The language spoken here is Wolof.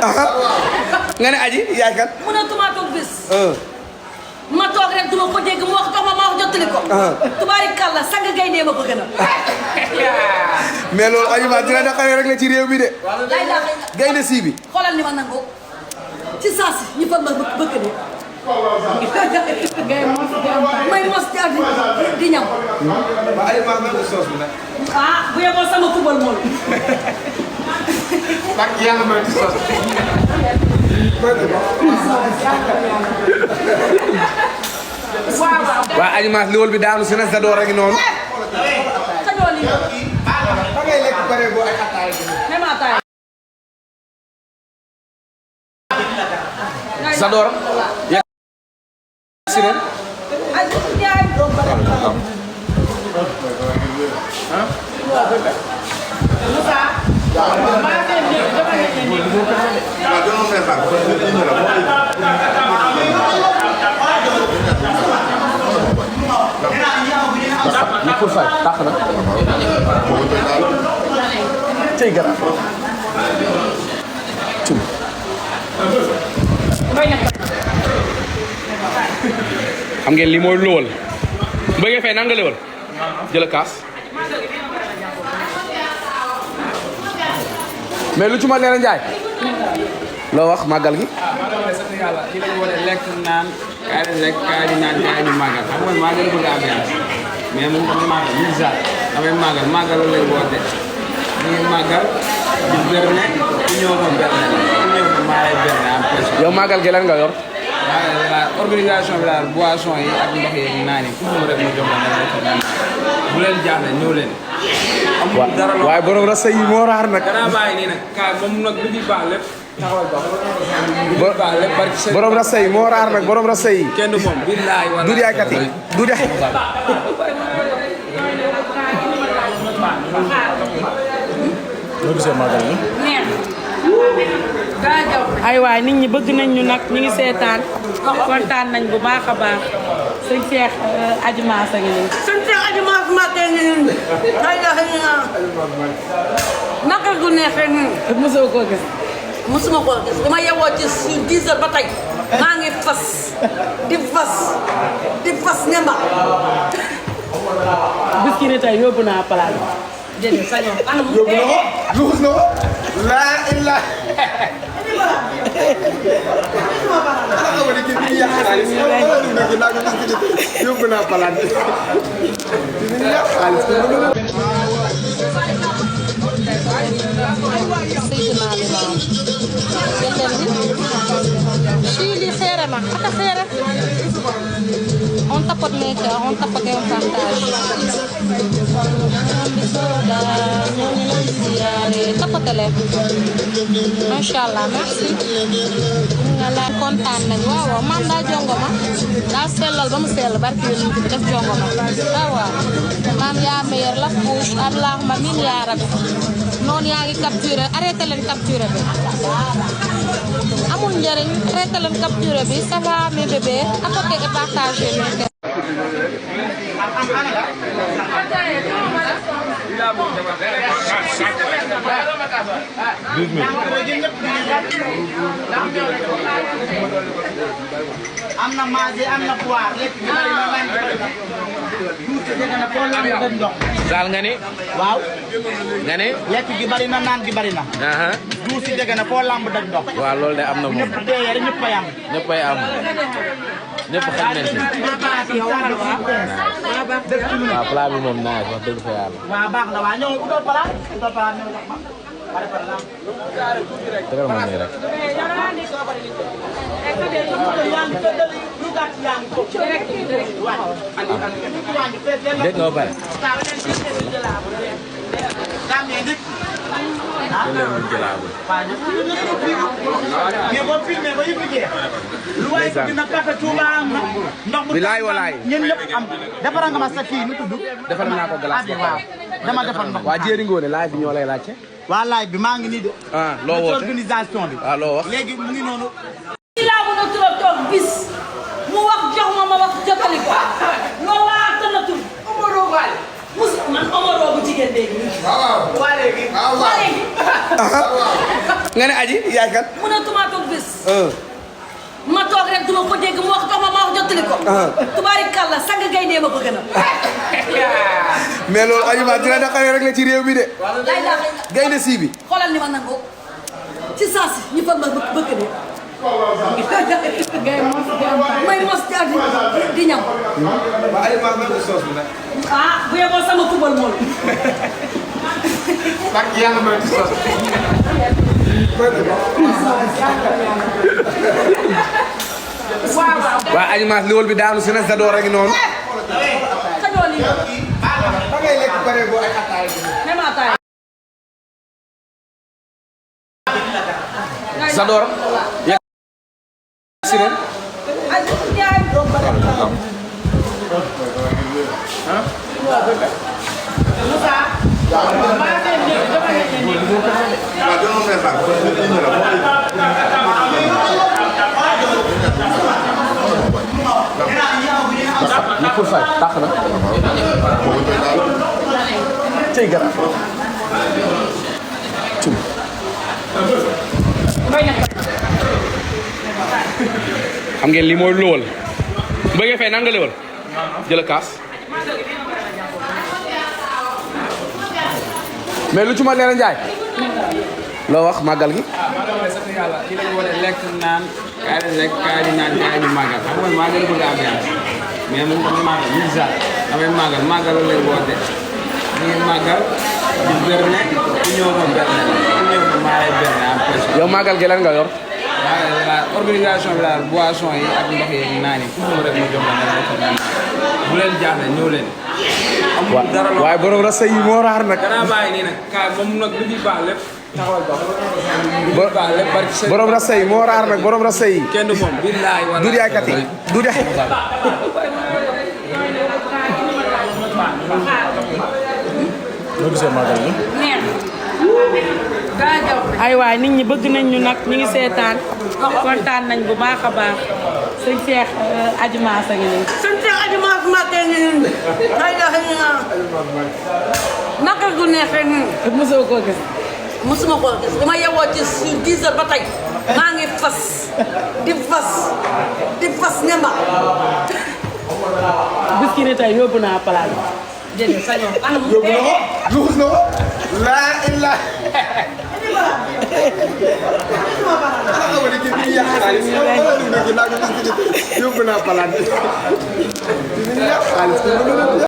nga ne aji yaay kan. mënatuma toog bis. ma toog rek duma ko dégg mu wax dox ma wax jottali ko. tubaarikàlla sang gaynde ma ko gën a. mais loolu aji ma dina naqaree rek la ci réew mi de. gaynde sii bi. xoolal ni ma nangoo ci saa si ñu fa ma bëgg de. may mos di ñam. ba aji ma nangu soos bi nag. ah bu yeboo sama football moom. ak yàlla mooy ci soos. waa aji ma liwol bi daanu si na Zador rek noonu. Zador lii. ba ngay lekk bare boo ay ataay. même ataay. Zador. Sirène. ñu pour fay tax na. tey garab. xam ngeen li mooy lowal. mbéy nga fay nan nga lewal. jël kaas. mais lu ci ma leen a njaay. loo wax màggal gi. yàlla ci lañ war a lekk naan kaay di lekk kaay di naan kaay di màggal xam nga maa ngi bëgg ambiance mais moom damay màggal ñu sax damay màggal lañ woote ñu ngi màggal di berne ku ñëw ma berne ku ñëw ma maa lay berne en personne. yow màggal gi lan nga yor. la organisation bi daal boisson yi ak ndox yi naan yi ku ñëw rek ma jox la nga lekk naan bu leen jaaxle ñëw leen. amul dara loo waaye borom rasa yi moo raar nag. danaa bàyyi nii nag kaay moom nag lu ci baax lépp. borom rasa yi moo raar nag borom rasa yi. kenn moom billaay wala du jaay kat yi du jaay. noo gisee màggal gi. neex. ay waay nit ñi bëgg nañ ñu nag ñu ngi seetaan kontaan nañ bu baax a baax sëñ Cheikh Adji Mass a ngi nii. sëñ Cheikh Adji Mass Mbacké ngi nii. naka gu neexee nii. mosoo koo gis. mosuma koo gis dama yewoo ci 10 heures ba tey maa ngi fas di fas ñamba. bis ki ne tey yóbbu naa palaas bi. déedéet sañoon anam. yóbbu na ko luxus na ko. laa illah. yóbbu naa palaas bi. Seydina Limamou jëndal bi si li xeere na aka xeere on tapote les cœurs on tapote et on partage bisoda ñooñu lay ziyaare tapote leen macha allah merci nga la kontaan nañ waaw waaw maam daa jongoma daa sellal ba mu sell barki yonent bi def jongoma waaw waaw maam yaa meilleur la bouche allahumma min yaa rabbi noonu yaa ngi capturé arrêté leen capturé bi amul njëriñ arrêté leen capturé bi ça va mes bébés apporter et partager mes cœurs. am na maase am na poire lépp ñu bari na lan tuuti dégg na foo lamb dem ndox. daal nga ni. waaw. nga ni. lekk gi bari na naan gi bari na. duus yi dégg na foo lamb dem ndox. waaw loolu de am na moom. ñëpp dee rek ñëpp a yam. ñëpp ay am. ñëpp xaj nañ ci. waaw plat bi moom naa wax dëgg fa yàlla. waaw baax na waa ñëw utoo palaat utoo palaat ñëw jox ma. tegal ma nii rek. dégg nga ba pare. mais boo filmé ba yëpp jeex. lu waay dina café Touba am na. ndox mu bilaay walaay. ñun ñëpp am defara nga ma sa kii nu tudd. defal naa ko glace ba waaw dama defal ndox. waa Jéeri Ngoone laaj bi ñoo lay laajte. waa laaj bi maa ngi nii de. loo woote organisation bi. waaw loo wax. léegi mu ngi noonu. ci laa mën a toog bis mu wax jox ma wax jotali ko loolu laa tënatul. Omaro Waly. man Omaro bu jigéen léegi. waaw waaw. waa léegi. waa léegi. nga ne aji yaay kan. mënatuma toog bis. ma toog rek duma ko dégg mu wax jox ma wax jottali ko. tubaarikàlla sang gaynde ma ko gën a. mais loolu Adima dina naqaree rek la ci réew mi de. laay laa gaynde sii bi. xoolal ni ma nangoo ci saa si ñu fa ma bëgg de. may mos di ñam. waaw Adima am na soos bi nag. ah bu yeboo sama tubal moom. ak yaa ngi may soos. waaw Adima liwol bi daanu si na Zador a ngi noonu. Zador lii. ba ngay lekk pare boo ay ataay. même ataay. Zador. si ren. Pour fay tax na. Cey garab. Cum. xam ngeen lii mooy lool. bu bëggee fay nan nga lewal. jël kaas. mais lu ci ma leen Njaay. loo wax màggal gi. sant yàlla kii lañu wane lekk naan kaay di lekk kaay di naan kaay di màggal xam nga màggal bëgg ambiance mais moom damay màggal Milza damay màggal lañ woote ñu màggal di berne ku ñëw ma berne ku ñëw ma maa lay berne en personne. yow màggal gi lan nga yor. la organisation bi daal boisson yi ak ndox yi naan yi ku ñëw rek ma jox la naan bu leen jaaxle ñëw leen. amul dara loo waaye borom rasa yi moo raar nag. danaa bàyyi nii nag kaay moom nag lu ci baax lépp taxawal ba. borom rasa yi moo raar nag borom rasa yi. kenn du moom billaay wala. du yaay kat yi du yaay. noo gisee màggal gi. neex. daa jaw. ay waay nit ñi bëgg nañ ñu nag ñu ngi seetaan kontaan nañ bu baax a baax sëñ Cheikh Adima sa ngi nii. sëñ Cheikh Adima Mbacké ngi nii. ay la xëy na naka gu neex rek nii. mosoo koo gis. musuma ko gis dama yewoo ci 10 heures ba tey maa ngi fas di fas ne ma. bis ki ne tey yóbbu naa palaas bi. déedéet sañoo anam. yóbbu na ko luxus na ko. laa illah. yóbbu naa palaas bi.